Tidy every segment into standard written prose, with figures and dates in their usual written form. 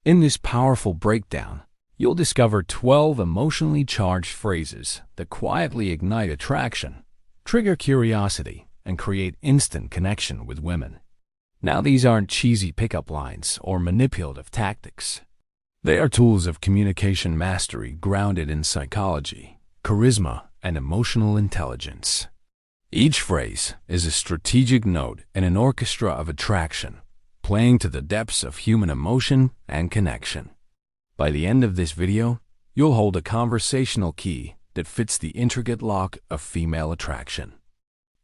In this powerful breakdown, you'll discover 12 emotionally charged phrases that quietly ignite attraction, trigger curiosity, and create instant connection with women. Now, these aren't cheesy pickup lines or manipulative tactics. They are tools of communication mastery grounded in psychology, charisma, and emotional intelligence. Each phrase is a strategic note in an orchestra of attraction, playing to the depths of human emotion and connection. By the end of this video, you'll hold a conversational key that fits the intricate lock of female attraction.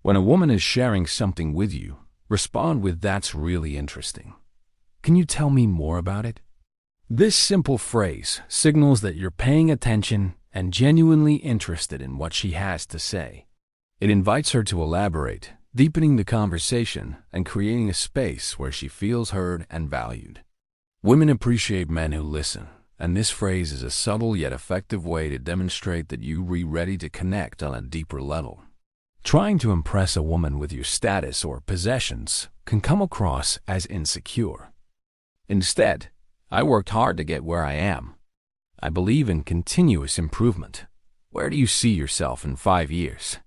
When a woman is sharing something with you, respond with "That's really interesting. Can you tell me more about it?" This simple phrase signals that you're paying attention and genuinely interested in what she has to say. It invites her to elaborate, deepening the conversation and creating a space where she feels heard and valued. Women appreciate men who listen, and this phrase is a subtle yet effective way to demonstrate that you're ready to connect on a deeper level. Trying to impress a woman with your status or possessions can come across as insecure. Instead, "I worked hard to get where I am. I believe in continuous improvement. Where do you see yourself in 5 years?"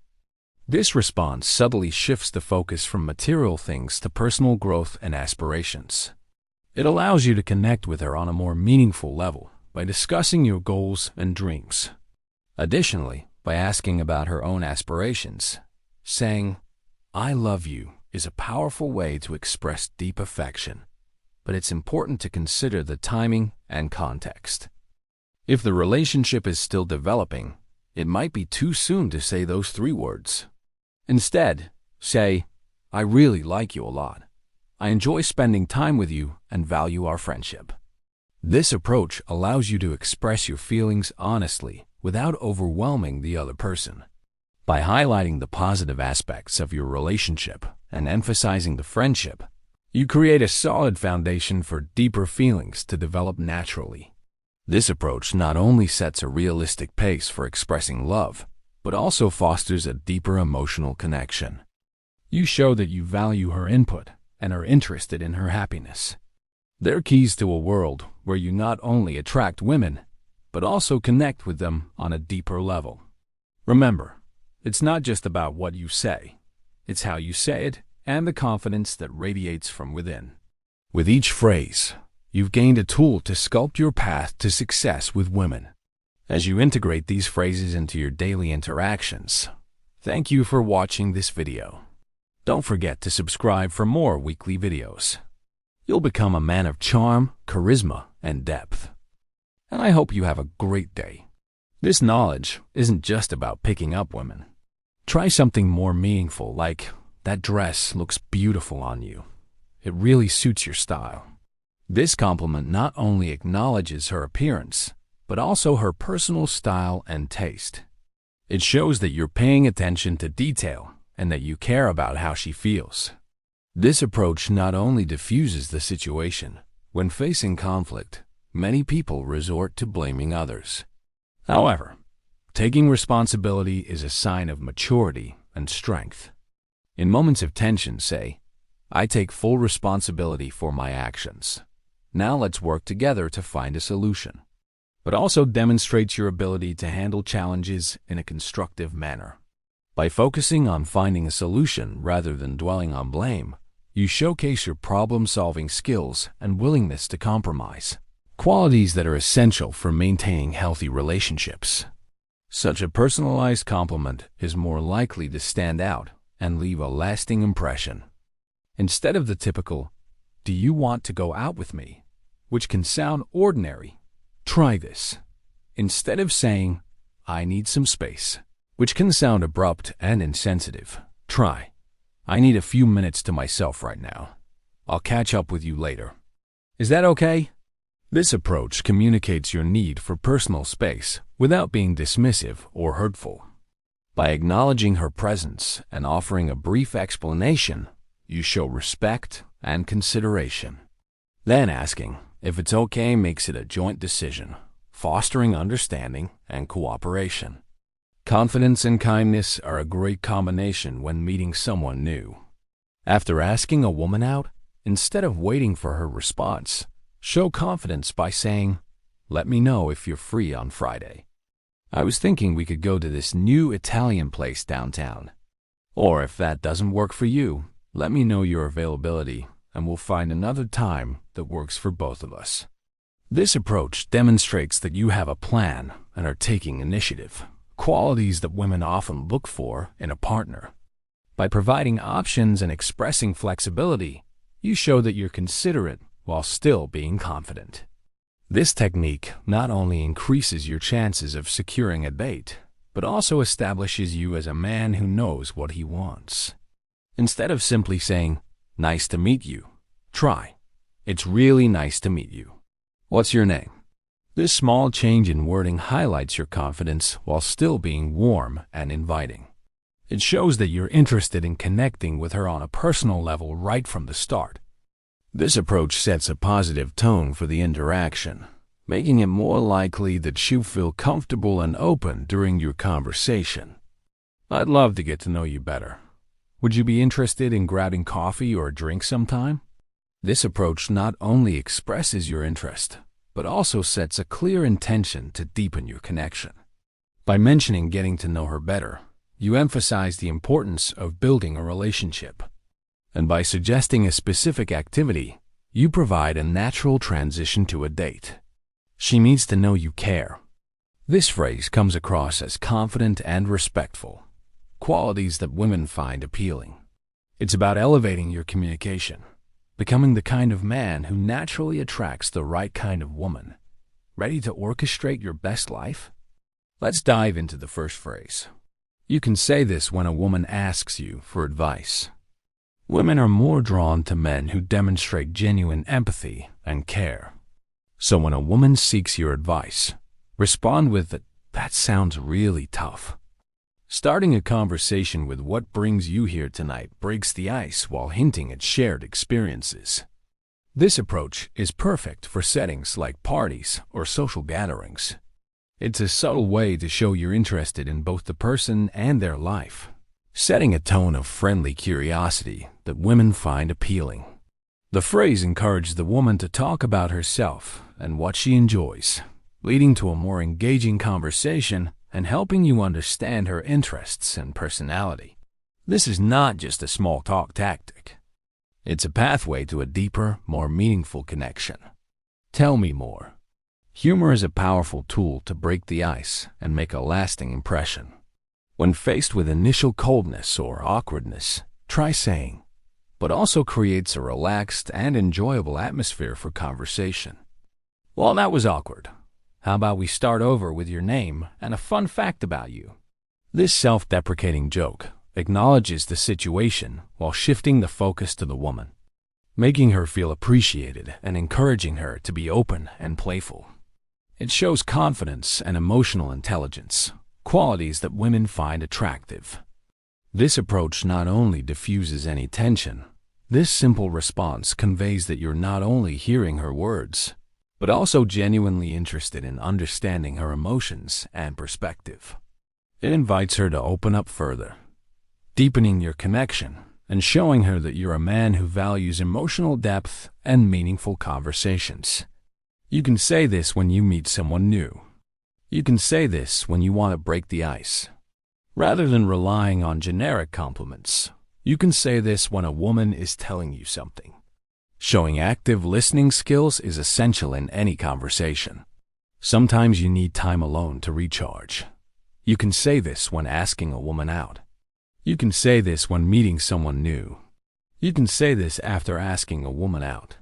This response subtly shifts the focus from material things to personal growth and aspirations. It allows you to connect with her on a more meaningful level by discussing your goals and dreams. Additionally, by asking about her own aspirations, saying, "I love you" is a powerful way to express deep affection. But it's important to consider the timing and context. If the relationship is still developing, it might be too soon to say those 3 words. Instead, say, "I really like you a lot. I enjoy spending time with you and value our friendship." This approach allows you to express your feelings honestly without overwhelming the other person. By highlighting the positive aspects of your relationship and emphasizing the friendship, you create a solid foundation for deeper feelings to develop naturally. This approach not only sets a realistic pace for expressing love, but also fosters a deeper emotional connection. You show that you value her input and are interested in her happiness. They're keys to a world where you not only attract women, but also connect with them on a deeper level. Remember, it's not just about what you say, it's how you say it and the confidence that radiates from within. With each phrase, you've gained a tool to sculpt your path to success with women. As you integrate these phrases into your daily interactions, thank you for watching this video. Don't forget to subscribe for more weekly videos. You'll become a man of charm, charisma, and depth. And I hope you have a great day. This knowledge isn't just about picking up women. Try something more meaningful like, "That dress looks beautiful on you. It really suits your style." This compliment not only acknowledges her appearance, but also her personal style and taste. It shows that you're paying attention to detail and that you care about how she feels. This approach not only diffuses the situation. When facing conflict, many people resort to blaming others. However, taking responsibility is a sign of maturity and strength. In moments of tension, say, "I take full responsibility for my actions. Now let's work together to find a solution." But also demonstrates your ability to handle challenges in a constructive manner. By focusing on finding a solution rather than dwelling on blame, you showcase your problem-solving skills and willingness to compromise, qualities that are essential for maintaining healthy relationships. Such a personalized compliment is more likely to stand out and leave a lasting impression. Instead of the typical, "Do you want to go out with me?" which can sound ordinary, try this. Instead of saying, "I need some space," which can sound abrupt and insensitive, try, "I need a few minutes to myself right now. I'll catch up with you later. Is that okay?" This approach communicates your need for personal space without being dismissive or hurtful. By acknowledging her presence and offering a brief explanation, you show respect and consideration. Then asking if it's okay makes it a joint decision, fostering understanding and cooperation. Confidence and kindness are a great combination when meeting someone new. After asking a woman out, instead of waiting for her response, Show confidence by saying, "Let me know if you're free on Friday. I was thinking we could go to this new Italian place downtown." Or if that doesn't work for you, let me know your availability and we'll find another time that works for both of us. This approach demonstrates that you have a plan and are taking initiative, qualities that women often look for in a partner. By providing options and expressing flexibility, you show that you're considerate while still being confident. This technique not only increases your chances of securing a date, but also establishes you as a man who knows what he wants. Instead of simply saying, "Nice to meet you," try, "It's really nice to meet you. What's your name?" This small change in wording highlights your confidence while still being warm and inviting. It shows that you're interested in connecting with her on a personal level right from the start. This approach sets a positive tone for the interaction, making it more likely that she'll feel comfortable and open during your conversation. "I'd love to get to know you better. Would you be interested in grabbing coffee or a drink sometime?" This approach not only expresses your interest, but also sets a clear intention to deepen your connection. By mentioning getting to know her better, you emphasize the importance of building a relationship. And by suggesting a specific activity, you provide a natural transition to a date. She needs to know you care. This phrase comes across as confident and respectful, qualities that women find appealing. It's about elevating your communication, becoming the kind of man who naturally attracts the right kind of woman. Ready to orchestrate your best life? Let's dive into the first phrase. You can say this when a woman asks you for advice. Women are more drawn to men who demonstrate genuine empathy and care. So when a woman seeks your advice, respond with "That sounds really tough." Starting a conversation with "What brings you here tonight" breaks the ice while hinting at shared experiences. This approach is perfect for settings like parties or social gatherings. It's a subtle way to show you're interested in both the person and their life, setting a tone of friendly curiosity that women find appealing. The phrase encourages the woman to talk about herself and what she enjoys, leading to a more engaging conversation and helping you understand her interests and personality. This is not just a small talk tactic. It's a pathway to a deeper, more meaningful connection. Tell me more. Humor is a powerful tool to break the ice and make a lasting impression. When faced with initial coldness or awkwardness, try saying, but also creates a relaxed and enjoyable atmosphere for conversation. "Well, that was awkward. How about we start over with your name and a fun fact about you?" This self-deprecating joke acknowledges the situation while shifting the focus to the woman, making her feel appreciated and encouraging her to be open and playful. It shows confidence and emotional intelligence, qualities that women find attractive. This approach not only diffuses any tension, this simple response conveys that you're not only hearing her words, but also genuinely interested in understanding her emotions and perspective. It invites her to open up further, deepening your connection and showing her that you're a man who values emotional depth and meaningful conversations. You can say this when you meet someone new. You can say this when you want to break the ice. Rather than relying on generic compliments, you can say this when a woman is telling you something. Showing active listening skills is essential in any conversation. Sometimes you need time alone to recharge. You can say this when asking a woman out. You can say this when meeting someone new. You can say this after asking a woman out.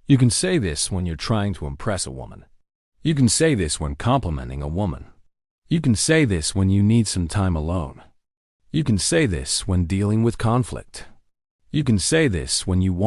You can say this when you're trying to impress a woman. You can say this when complimenting a woman. You can say this when you need some time alone. You can say this when dealing with conflict. You can say this when you want